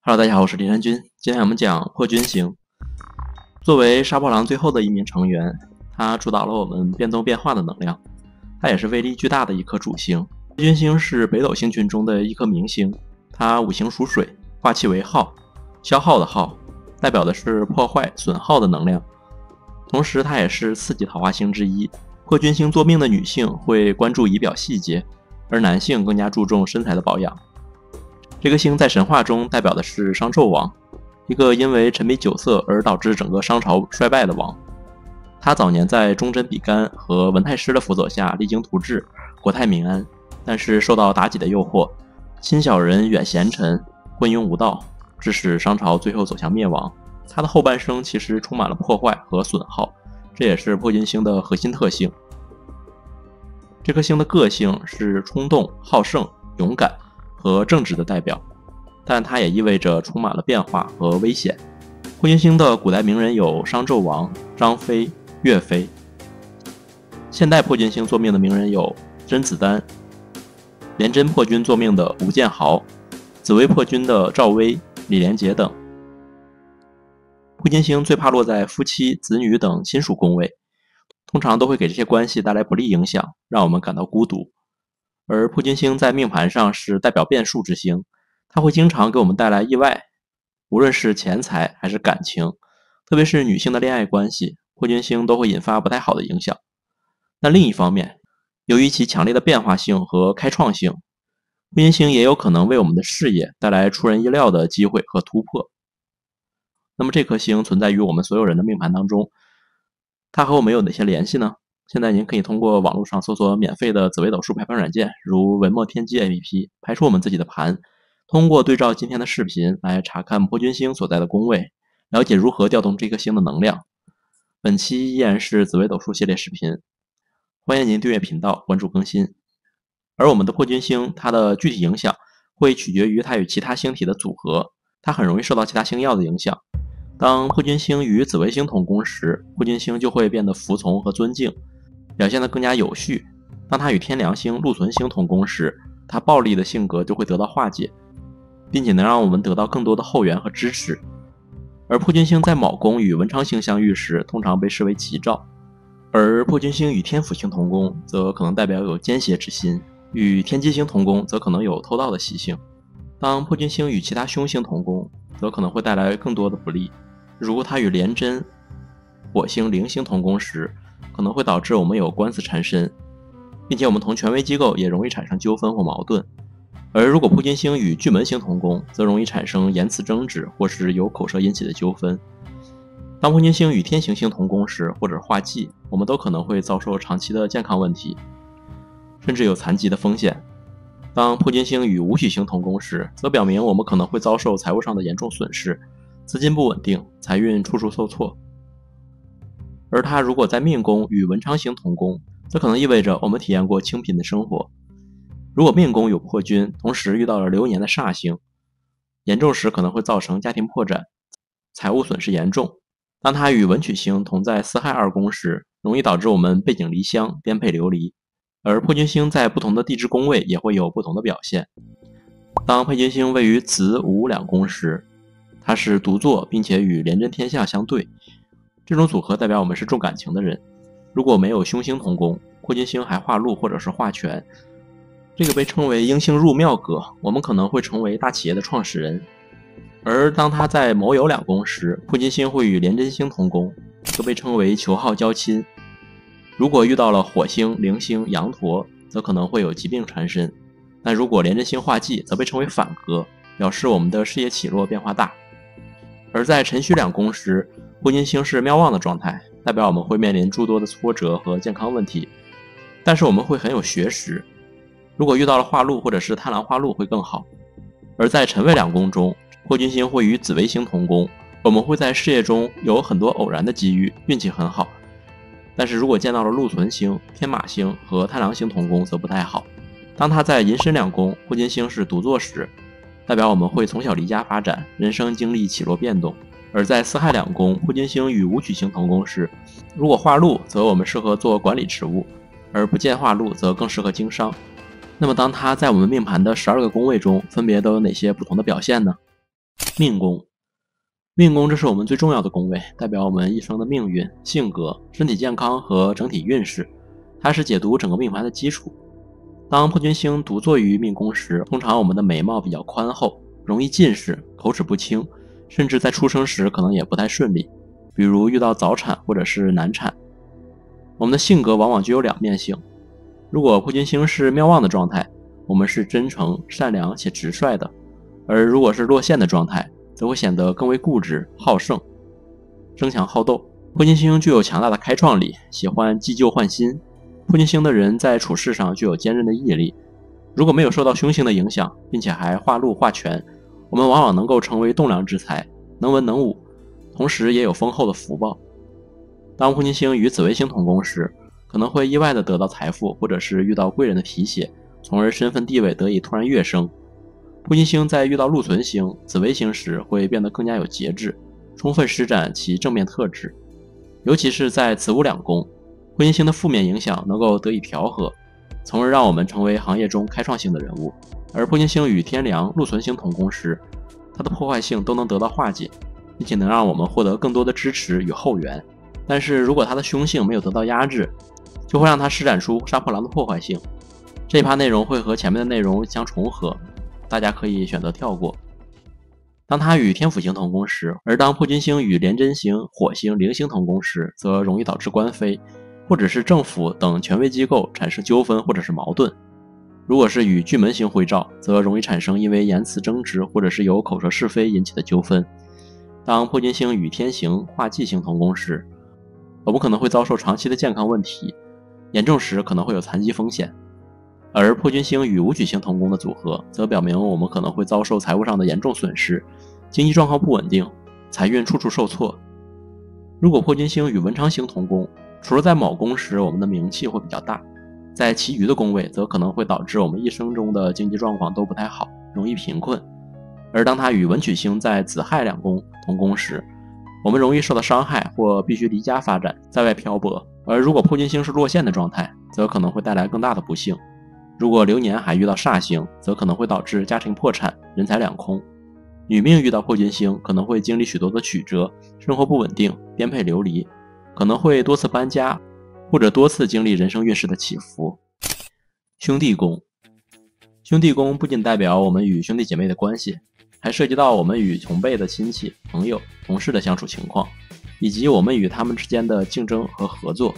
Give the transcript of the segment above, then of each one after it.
Hello，大家好，我是林山君。今天我们讲破军星。作为杀破狼最后的一名成员，它主导了我们变动变化的能量，它也是威力巨大的一颗主星。破军星是北斗星群中的一颗明星，它五行属水，化气为耗，消耗的耗，代表的是破坏、损耗的能量。同时，它也是4级桃花星之一。破军星坐命的女性会关注仪表细节，而男性更加注重身材的保养。这颗星在神话中代表的是商纣王，一个因为沉迷酒色而导致整个商朝衰败的王。他早年在忠贞比干和文太师的辅佐下励精图治，国泰民安，但是受到妲己的诱惑，亲小人远贤臣，昏庸无道，致使商朝最后走向灭亡。他的后半生其实充满了破坏和损耗，这也是破军星的核心特性。这颗星的个性是冲动、好胜、勇敢和正直的代表，但它也意味着充满了变化和危险。破军星的古代名人有商纣王、张飞、岳飞。现代破军星坐命的名人有甄子丹，廉贞破军坐命的吴建豪，紫微破军的赵薇、李连杰等。破军星最怕落在夫妻、子女等亲属宫位，通常都会给这些关系带来不利影响，让我们感到孤独。而破军星在命盘上是代表变数之星，它会经常给我们带来意外，无论是钱财还是感情，特别是女性的恋爱关系，破军星都会引发不太好的影响。但另一方面，由于其强烈的变化性和开创性，破军星也有可能为我们的事业带来出人意料的机会和突破。那么这颗星存在于我们所有人的命盘当中，它和我们有哪些联系呢？现在您可以通过网络上搜索免费的紫微斗数排盘软件，如文墨天机 APP， 排出我们自己的盘，通过对照今天的视频来查看破军星所在的宫位，了解如何调动这颗星的能量。本期依然是紫微斗数系列视频，欢迎您订阅频道，关注更新。而我们的破军星，它的具体影响会取决于它与其他星体的组合，它很容易受到其他星曜的影响。当破军星与紫微星同宫时，破军星就会变得服从和尊敬，表现得更加有序。当它与天梁星、禄存星同宫时，它暴力的性格就会得到化解，并且能让我们得到更多的后援和支持。而破军星在卯宫与文昌星相遇时，通常被视为吉兆，而破军星与天府星同宫则可能代表有奸邪之心，与天机星同宫则可能有偷盗的习性。当破军星与其他凶星同宫，则可能会带来更多的不利。如它与廉贞、火星、铃星同宫时，可能会导致我们有官司缠身，并且我们同权威机构也容易产生纠纷或矛盾。而如果破军星与巨门星同宫，则容易产生言辞争执或是由口舌引起的纠纷。当破军星与天行星同宫时，或者化忌，我们都可能会遭受长期的健康问题，甚至有残疾的风险。当破军星与武曲星同宫时，则表明我们可能会遭受财务上的严重损失，资金不稳定，财运处处受挫。而它如果在命宫与文昌星同宫，则可能意味着我们体验过清贫的生活。如果命宫有破军，同时遇到了流年的煞星，严重时可能会造成家庭破产，财务损失严重。当它与文曲星同在四害二宫时，容易导致我们背井离乡，颠沛流离。而破军星在不同的地支宫位也会有不同的表现。当破军星位于子午两宫时，它是独坐并且与廉贞天相相对，这种组合代表我们是重感情的人。如果没有凶星同宫，破军星还化禄或者是化权，这个被称为应星入庙格，我们可能会成为大企业的创始人。而当它在卯酉两宫时，破军星会与廉贞星同宫，则被称为求好交亲。如果遇到了火星、铃星、羊驼，则可能会有疾病缠身。但如果廉贞星化忌，则被称为反格，表示我们的事业起落变化大。而在辰戌两宫时，破军星是妙望的状态，代表我们会面临诸多的挫折和健康问题，但是我们会很有学识。如果遇到了化禄或者是贪狼化禄会更好。而在辰未两宫中，破军星会与紫微星同宫，我们会在事业中有很多偶然的机遇，运气很好。但是如果见到了禄存星、天马星和贪狼星同宫则不太好。当它在寅申两宫，破军星是独坐时，代表我们会从小离家发展，人生经历起落变动。而在四害两宫，破军星与武曲星同宫时，如果化禄，则我们适合做管理职务，而不见化禄，则更适合经商。那么当它在我们命盘的12个宫位中，分别都有哪些不同的表现呢？命宫，命宫这是我们最重要的宫位，代表我们一生的命运、性格、身体健康和整体运势，它是解读整个命盘的基础。当破军星独坐于命宫时，通常我们的眉毛比较宽厚，容易近视，口齿不清，甚至在出生时可能也不太顺利，比如遇到早产或者是难产。我们的性格往往具有两面性，如果破军星是妙望的状态，我们是真诚、善良且直率的，而如果是落陷的状态，则会显得更为固执、好胜、争强好斗。破军星具有强大的开创力，喜欢济旧换新。破军星的人在处事上具有坚韧的毅力，如果没有受到凶星的影响，并且还化禄化权，我们往往能够成为栋梁之才，能文能武，同时也有丰厚的福报。当破军星与紫微星同宫时，可能会意外地得到财富，或者是遇到贵人的提携，从而身份地位得以突然跃升。破军星在遇到禄存星、紫微星时，会变得更加有节制，充分施展其正面特质。尤其是在子午两宫，破军星的负面影响能够得以调和，从而让我们成为行业中开创性的人物。而破军星与天梁、禄存星同宫时，它的破坏性都能得到化解，并且能让我们获得更多的支持与后援。但是如果它的凶性没有得到压制，就会让它施展出杀破狼的破坏性。这一趴内容会和前面的内容相重合，大家可以选择跳过。当它与天府星同宫时，而当破军星与廉贞星、火星、铃星同宫时，则容易导致官非，或者是政府等权威机构产生纠纷或者是矛盾。如果是与巨门星会照，则容易产生因为言辞争执或者是有口舌是非引起的纠纷。当破军星与天刑、化忌星同宫时，我们可能会遭受长期的健康问题，严重时可能会有残疾风险。而破军星与武曲星同宫的组合，则表明我们可能会遭受财务上的严重损失，经济状况不稳定，财运处处受挫。如果破军星与文昌星同宫，除了在卯宫时我们的名气会比较大，在其余的宫位则可能会导致我们一生中的经济状况都不太好，容易贫困。而当它与文曲星在子亥两宫同宫时，我们容易受到伤害或必须离家发展，在外漂泊。而如果破军星是落陷的状态，则可能会带来更大的不幸。如果流年还遇到煞星，则可能会导致家庭破产、人财两空。女命遇到破军星，可能会经历许多的曲折，生活不稳定，颠沛流离，可能会多次搬家，或者多次经历人生运势的起伏。兄弟宫，兄弟宫不仅代表我们与兄弟姐妹的关系，还涉及到我们与同辈的亲戚、朋友、同事的相处情况，以及我们与他们之间的竞争和合作。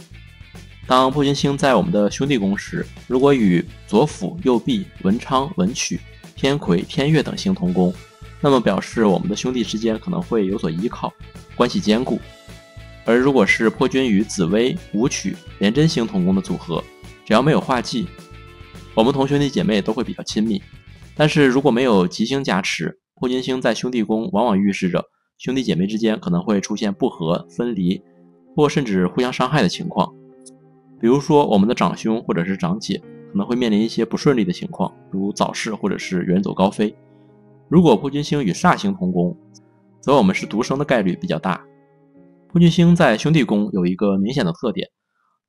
当破军星在我们的兄弟宫时，如果与左辅、右弼、文昌、文曲、天魁、天月等星同宫，那么表示我们的兄弟之间可能会有所依靠，关系坚固。而如果是破军与紫微、武曲、廉贞星同宫的组合，只要没有化忌，我们同兄弟姐妹都会比较亲密。但是如果没有吉星加持，破军星在兄弟宫往往预示着兄弟姐妹之间可能会出现不和、分离，或甚至互相伤害的情况。比如说我们的长兄或者是长姐可能会面临一些不顺利的情况，如早逝或者是远走高飞。如果破军星与煞星同宫，则我们是独生的概率比较大。破军星在兄弟宫有一个明显的特点，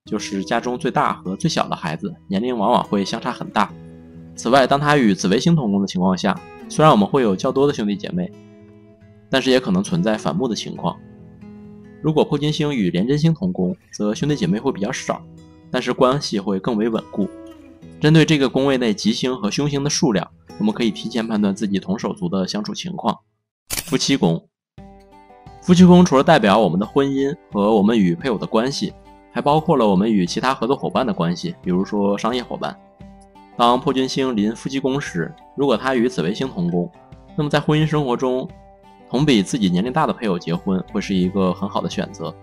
就是家中最大和最小的孩子年龄往往会相差很大。此外，当它与紫微星同宫的情况下，虽然我们会有较多的兄弟姐妹，但是也可能存在反目的情况。如果破军星与廉贞星同宫，则兄弟姐妹会比较少，但是关系会更为稳固。针对这个宫位内吉星和凶星的数量，我们可以提前判断自己同手足的相处情况。夫妻宫，夫妻宫除了代表我们的婚姻和我们与配偶的关系，还包括了我们与其他合作伙伴的关系，比如说商业伙伴。当破军星临夫妻宫时，如果它与紫微星同宫，那么在婚姻生活中，同比自己年龄大的配偶结婚会是一个很好的选择。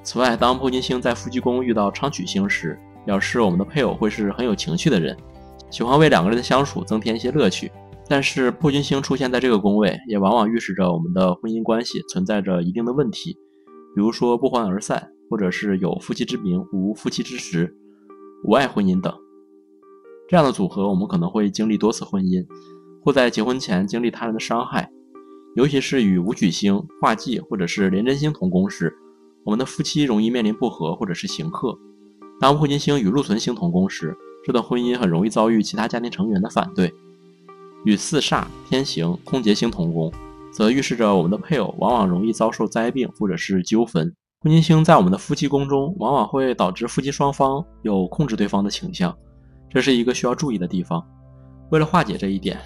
此外，当破军星在夫妻宫遇到昌曲星时，表示我们的配偶会是很有情趣的人，喜欢为两个人的相处增添一些乐趣。但是破军星出现在这个宫位，也往往预示着我们的婚姻关系存在着一定的问题，比如说不欢而散，或者是有夫妻之名无夫妻之实，无爱婚姻等。这样的组合，我们可能会经历多次婚姻，或在结婚前经历他人的伤害。尤其是与武曲星、化忌或者是廉贞星同宫时，我们的夫妻容易面临不和或者是刑克。当破军星与禄存星同宫时，这段婚姻很容易遭遇其他家庭成员的反对。与四煞、天刑、空劫星同宫，则预示着我们的配偶往往容易遭受灾病或者是纠纷。破军星在我们的夫妻宫中，往往会导致夫妻双方有控制对方的倾向，这是一个需要注意的地方。为了化解这一点，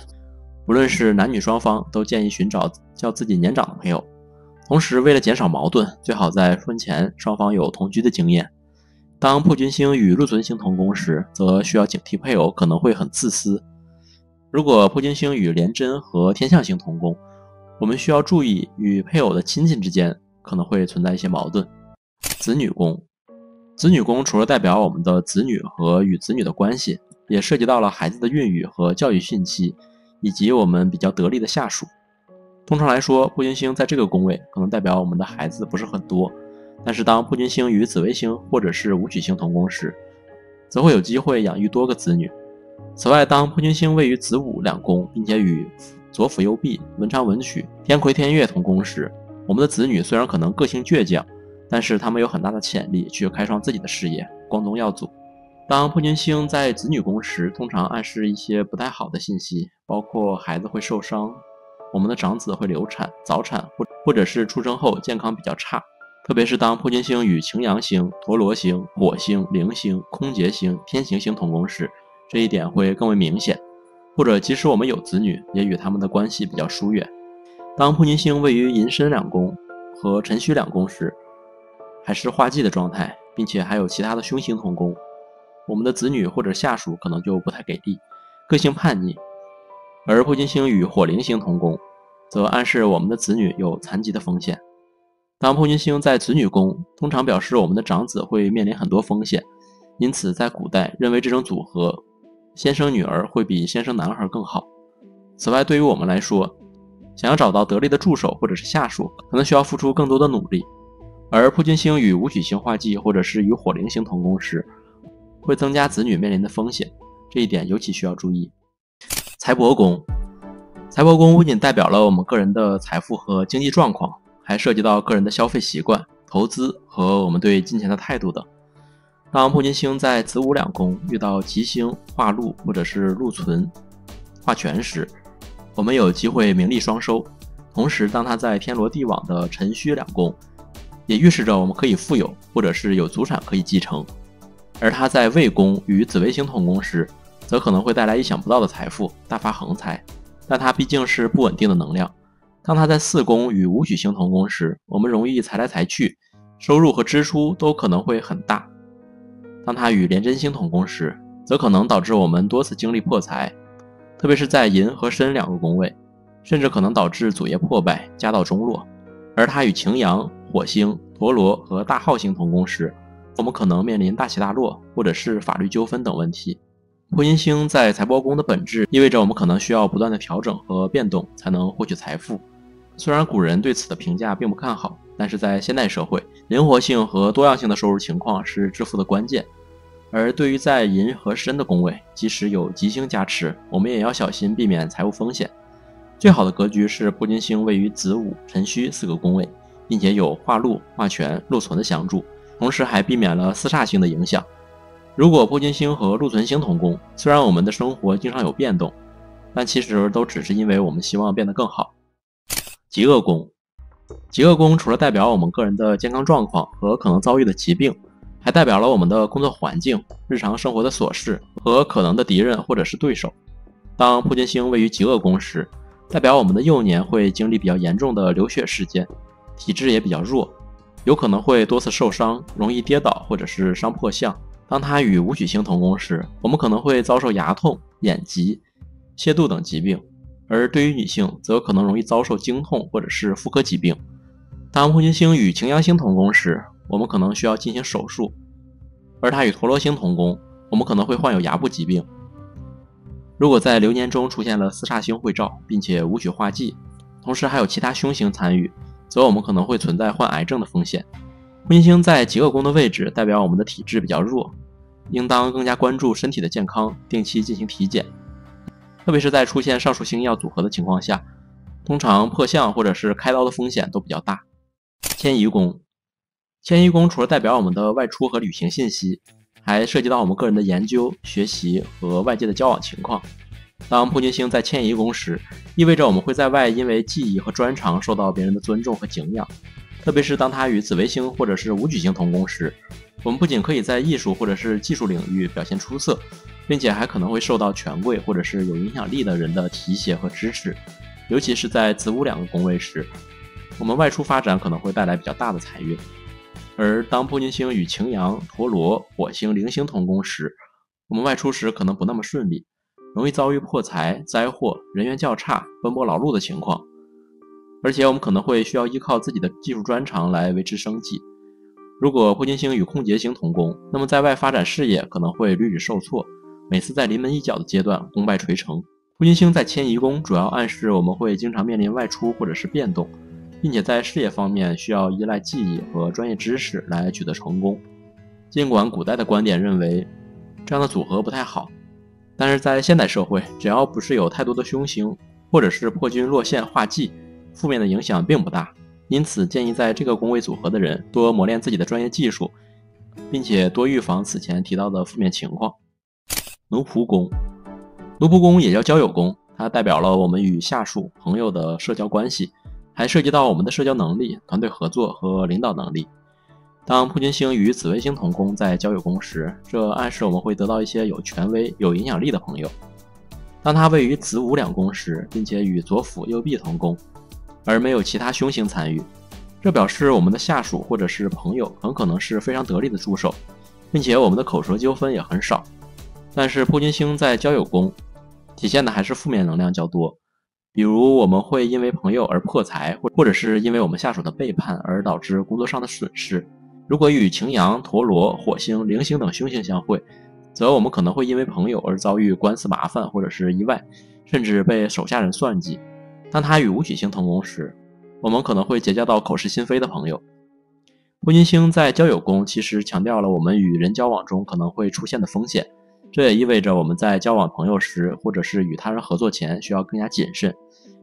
无论是男女双方都建议寻找较自己年长的配偶。同时，为了减少矛盾，最好在婚前双方有同居的经验。当破军星与禄存星同宫时，则需要警惕配偶可能会很自私。如果破军星与廉贞和天象星同宫，我们需要注意与配偶的亲戚之间可能会存在一些矛盾。子女宫，子女宫除了代表我们的子女和与子女的关系，也涉及到了孩子的孕育和教育信息，以及我们比较得力的下属。通常来说，破军星在这个宫位可能代表我们的孩子不是很多，但是当破军星与紫微星或者是武曲星同宫时，则会有机会养育多个子女。此外，当破军星位于子午两宫，并且与左辅右弼、文昌文曲、天魁天月同宫时，我们的子女虽然可能个性倔强，但是他们有很大的潜力去开创自己的事业，光宗耀祖。当破军星在子女宫时，通常暗示一些不太好的信息，包括孩子会受伤，我们的长子会流产、早产，或者是出生后健康比较差。特别是当破军星与擎羊星、陀罗星、火星、铃星、空劫星、天行星同宫时，这一点会更为明显。或者即使我们有子女，也与他们的关系比较疏远。当破军星位于寅申两宫和辰戌两宫时，还是化忌的状态，并且还有其他的凶星同宫，我们的子女或者下属可能就不太给力，个性叛逆。而破军星与火铃星同宫，则暗示我们的子女有残疾的风险。当破军星在子女宫，通常表示我们的长子会面临很多风险，因此在古代认为这种组合先生女儿会比先生男孩更好。此外，对于我们来说，想要找到得力的助手或者是下属，可能需要付出更多的努力。而破军星与武曲星化忌或者是与火铃星同宫时，会增加子女面临的风险，这一点尤其需要注意。财帛宫，财帛宫不仅代表了我们个人的财富和经济状况，还涉及到个人的消费习惯、投资和我们对金钱的态度等。当破军星在子午两宫遇到吉星化禄或者是禄存化权时，我们有机会名利双收。同时，当它在天罗地网的辰戌两宫，也预示着我们可以富有，或者是有祖产可以继承。而它在未宫与紫微星同宫时，则可能会带来意想不到的财富，大发横财。但它毕竟是不稳定的能量。当它在四宫与武曲星同宫时，我们容易财来财去，收入和支出都可能会很大。当它与廉贞星同宫时，则可能导致我们多次经历破财，特别是在寅和申两个宫位，甚至可能导致祖业破败、家道中落。而它与擎羊、火星、陀罗和大耗星同宫时，我们可能面临大起大落，或者是法律纠纷等问题。破军星在财帛宫的本质意味着我们可能需要不断的调整和变动才能获取财富。虽然古人对此的评价并不看好，但是在现代社会，灵活性和多样性的收入情况是致富的关键。而对于在寅和申的宫位，即使有吉星加持，我们也要小心避免财务风险。最好的格局是破军星位于子午、辰戌四个宫位，并且有化禄、化权、禄存的相助，同时还避免了四煞星的影响。如果破军星和禄存星同宫，虽然我们的生活经常有变动，但其实都只是因为我们希望变得更好。疾厄宫，疾厄宫除了代表我们个人的健康状况和可能遭遇的疾病，还代表了我们的工作环境、日常生活的琐事和可能的敌人或者是对手。当破军星位于疾厄宫时，代表我们的幼年会经历比较严重的流血事件，体质也比较弱，有可能会多次受伤，容易跌倒或者是伤破相。当它与武曲星同宫时，我们可能会遭受牙痛、眼疾、泻肚等疾病，而对于女性则可能容易遭受经痛或者是妇科疾病。当破军星与擎羊星同宫时，我们可能需要进行手术，而它与陀罗星同宫，我们可能会患有牙部疾病。如果在流年中出现了四煞星会照，并且武曲化忌，同时还有其他凶星参与，则我们可能会存在患癌症的风险。破军星在疾厄宫的位置代表我们的体质比较弱，应当更加关注身体的健康，定期进行体检。特别是在出现上述星曜组合的情况下，通常破相或者是开刀的风险都比较大。迁移宫，迁移宫除了代表我们的外出和旅行信息，还涉及到我们个人的研究、学习和外界的交往情况。当破军星在迁移宫时，意味着我们会在外因为技艺和专长受到别人的尊重和敬仰。特别是当它与紫微星或者是武曲星同宫时，我们不仅可以在艺术或者是技术领域表现出色，并且还可能会受到权贵或者是有影响力的人的提携和支持。尤其是在子午两个宫位时，我们外出发展可能会带来比较大的财运。而当破军星与擎羊、陀罗、火星、铃星同宫时，我们外出时可能不那么顺利，容易遭遇破财、灾祸、人员较差、奔波劳碌的情况。而且我们可能会需要依靠自己的技术专长来维持生计。如果破军星与空劫星同宫，那么在外发展事业可能会屡屡受挫，每次在临门一脚的阶段功败垂成。破军星在迁移宫主要暗示我们会经常面临外出或者是变动，并且在事业方面需要依赖技艺和专业知识来取得成功。尽管古代的观点认为这样的组合不太好，但是在现代社会，只要不是有太多的凶星或者是破军落陷化忌，负面的影响并不大。因此建议在这个宫位组合的人多磨练自己的专业技术，并且多预防此前提到的负面情况。奴仆宫，奴仆宫也叫交友宫，它代表了我们与下属、朋友的社交关系，还涉及到我们的社交能力、团队合作和领导能力。当破军星与紫微星同宫在交友宫时，这暗示我们会得到一些有权威、有影响力的朋友。当它位于子午两宫时，并且与左辅右弼同宫，而没有其他凶星参与，这表示我们的下属或者是朋友很可能是非常得力的助手，并且我们的口舌纠纷也很少。但是破军星在交友宫体现的还是负面能量较多，比如我们会因为朋友而破财，或者是因为我们下属的背叛而导致工作上的损失。如果与擎羊、陀罗、火星、铃星等凶星相会，则我们可能会因为朋友而遭遇官司麻烦或者是意外，甚至被手下人算计。当它与武曲星同宫时，我们可能会结交到口是心非的朋友。破军星在交友宫其实强调了我们与人交往中可能会出现的风险，这也意味着我们在交往朋友时，或者是与他人合作前需要更加谨慎。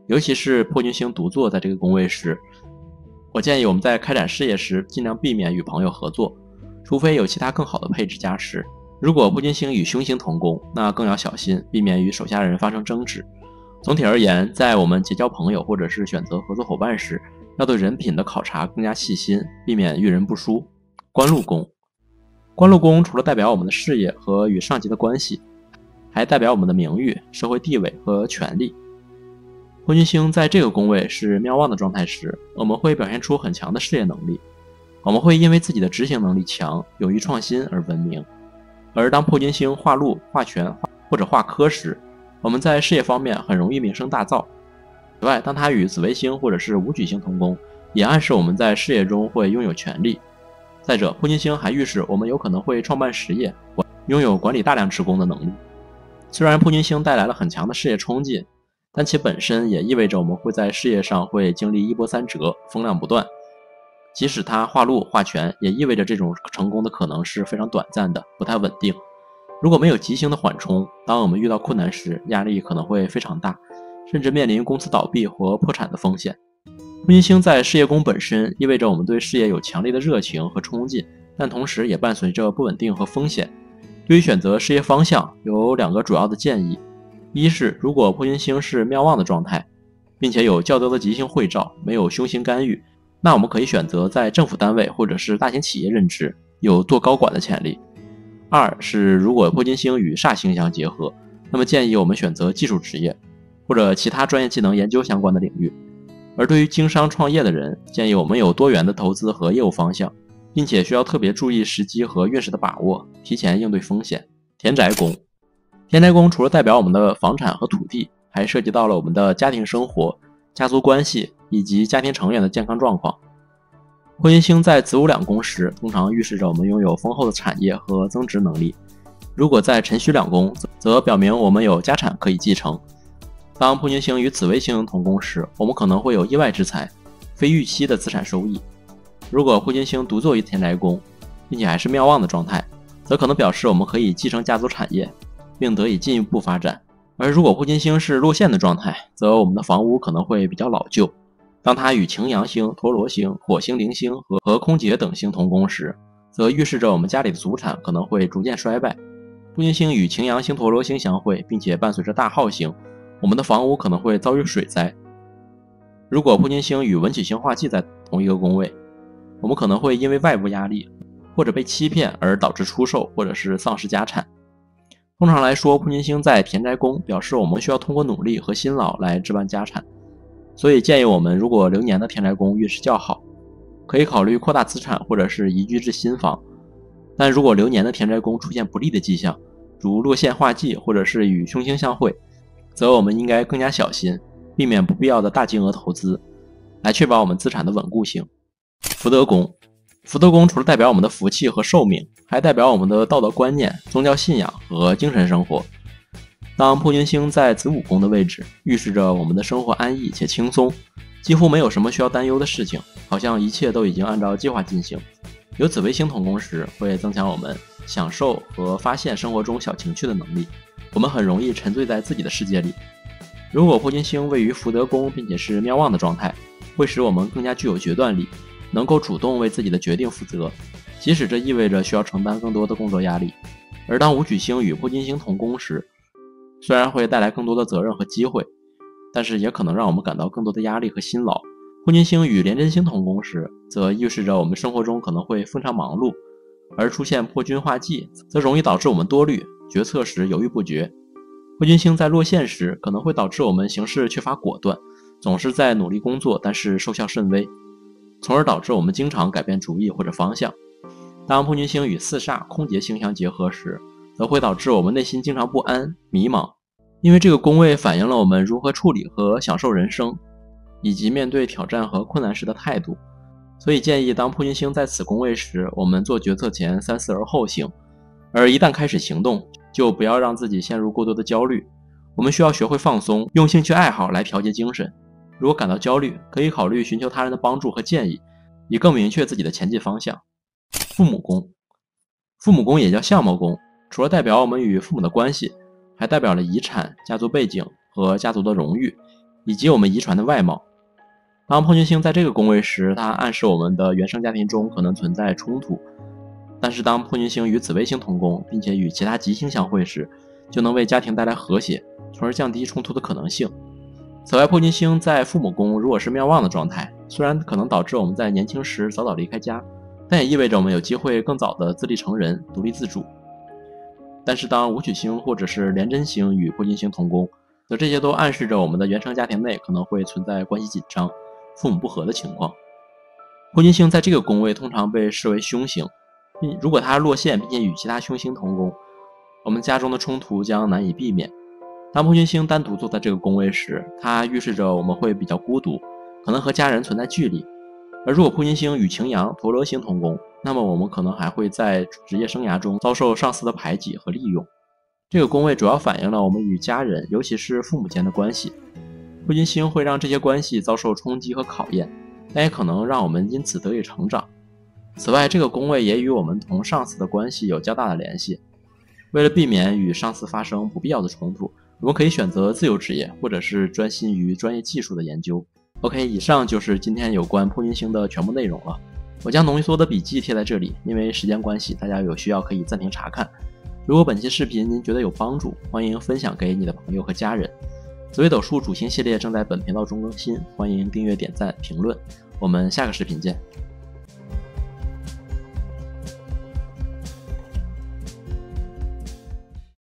尤其是破军星独坐在这个宫位时，我建议我们在开展事业时尽量避免与朋友合作，除非有其他更好的配置加持。如果破军星与凶星同宫，那更要小心，避免与手下人发生争执。总体而言，在我们结交朋友或者是选择合作伙伴时，要对人品的考察更加细心，避免遇人不淑。官禄宫，官禄宫除了代表我们的事业和与上级的关系，还代表我们的名誉、社会地位和权力。破军星在这个宫位是妙望的状态时，我们会表现出很强的事业能力，我们会因为自己的执行能力强、勇于创新而闻名。而当破军星化禄、化权或者化科时，我们在事业方面很容易名声大噪。此外，当它与紫微星或者是武曲星同宫，也暗示我们在事业中会拥有权力。再者，破军星还预示我们有可能会创办实业，拥有管理大量职工的能力。虽然破军星带来了很强的事业冲劲，但其本身也意味着我们会在事业上会经历一波三折，风量不断。即使它化禄化权，也意味着这种成功的可能是非常短暂的，不太稳定。如果没有吉星的缓冲，当我们遇到困难时，压力可能会非常大，甚至面临公司倒闭或破产的风险。破军星在事业宫本身意味着我们对事业有强烈的热情和冲劲，但同时也伴随着不稳定和风险。对于选择事业方向，有两个主要的建议。一是，如果破军星是妙望的状态，并且有较多的吉星会照，没有凶星干预，那我们可以选择在政府单位或者是大型企业任职，有做高管的潜力。二是，如果破军星与煞星相结合，那么建议我们选择技术职业或者其他专业技能研究相关的领域。而对于经商创业的人，建议我们有多元的投资和业务方向，并且需要特别注意时机和运势的把握，提前应对风险。田宅宫，田宅宫除了代表我们的房产和土地，还涉及到了我们的家庭生活、家族关系以及家庭成员的健康状况。破军星在子午两宫时，通常预示着我们拥有丰厚的产业和增值能力。如果在辰戌两宫，则表明我们有家产可以继承。当破军星与紫微星同宫时，我们可能会有意外之财、非预期的资产收益。如果破军星独坐于田宅宫，并且还是妙望的状态，则可能表示我们可以继承家族产业，并得以进一步发展。而如果破军星是落陷的状态，则我们的房屋可能会比较老旧。当它与擎羊星、陀罗星、火星、铃星和空劫等星同宫时，则预示着我们家里的祖产可能会逐渐衰败。破军星与擎羊星、陀罗星相会，并且伴随着大耗星，我们的房屋可能会遭遇水灾。如果破军星与文曲星化忌在同一个宫位，我们可能会因为外部压力或者被欺骗而导致出售或者是丧失家产。通常来说，破军星在田宅宫表示我们需要通过努力和辛劳来置办家产，所以建议我们如果流年的田宅宫运势较好，可以考虑扩大资产或者是移居至新房。但如果流年的田宅宫出现不利的迹象，如落陷化忌或者是与凶星相会，则我们应该更加小心，避免不必要的大金额投资，来确保我们资产的稳固性。福德宫，福德宫除了代表我们的福气和寿命，还代表我们的道德观念、宗教信仰和精神生活。当破军星在子午宫的位置，预示着我们的生活安逸且轻松，几乎没有什么需要担忧的事情，好像一切都已经按照计划进行。有紫微星同宫时，会增强我们享受和发现生活中小情趣的能力，我们很容易沉醉在自己的世界里。如果破军星位于福德宫并且是妙望的状态，会使我们更加具有决断力，能够主动为自己的决定负责，即使这意味着需要承担更多的工作压力。而当武曲星与破军星同宫时，虽然会带来更多的责任和机会，但是也可能让我们感到更多的压力和辛劳。破军星与廉贞星同宫时，则预示着我们生活中可能会非常忙碌，而出现破军化忌，则容易导致我们多虑，决策时犹豫不决。破军星在落陷时，可能会导致我们行事缺乏果断，总是在努力工作，但是收效甚微，从而导致我们经常改变主意或者方向。当破军星与四煞、空劫星相结合时，则会导致我们内心经常不安、迷茫，因为这个宫位反映了我们如何处理和享受人生，以及面对挑战和困难时的态度。所以建议当破军星在此宫位时，我们做决策前三思而后行，而一旦开始行动，就不要让自己陷入过多的焦虑。我们需要学会放松，用兴趣爱好来调节精神。如果感到焦虑，可以考虑寻求他人的帮助和建议，以更明确自己的前进方向。父母宫，父母宫也叫相貌宫，除了代表我们与父母的关系，还代表了遗产、家族背景和家族的荣誉，以及我们遗传的外貌。当破军星在这个宫位时，它暗示我们的原生家庭中可能存在冲突，但是当破军星与紫微星同宫，并且与其他吉星相会时，就能为家庭带来和谐，从而降低冲突的可能性。此外，破军星在父母宫如果是妙望的状态，虽然可能导致我们在年轻时早早离开家，但也意味着我们有机会更早的自立成人、独立自主。但是当武曲星或者是廉贞星与破军星同宫，则这些都暗示着我们的原生家庭内可能会存在关系紧张、父母不和的情况。破军星在这个宫位通常被视为凶星，如果它落陷并且与其他凶星同宫，我们家中的冲突将难以避免。当破军星单独坐在这个宫位时，它预示着我们会比较孤独，可能和家人存在距离。而如果破军星与擎羊、陀罗星同宫，那么我们可能还会在职业生涯中遭受上司的排挤和利用。这个宫位主要反映了我们与家人，尤其是父母间的关系。破军星会让这些关系遭受冲击和考验，但也可能让我们因此得以成长。此外，这个宫位也与我们同上司的关系有较大的联系。为了避免与上司发生不必要的冲突，我们可以选择自由职业，或者是专心于专业技术的研究。OK， 以上就是今天有关破军星的全部内容了。我将浓缩的笔记贴在这里，因为时间关系，大家有需要可以暂停查看。如果本期视频您觉得有帮助，欢迎分享给你的朋友和家人。紫微斗数主星系列正在本频道中更新，欢迎订阅、点赞、评论。我们下个视频见。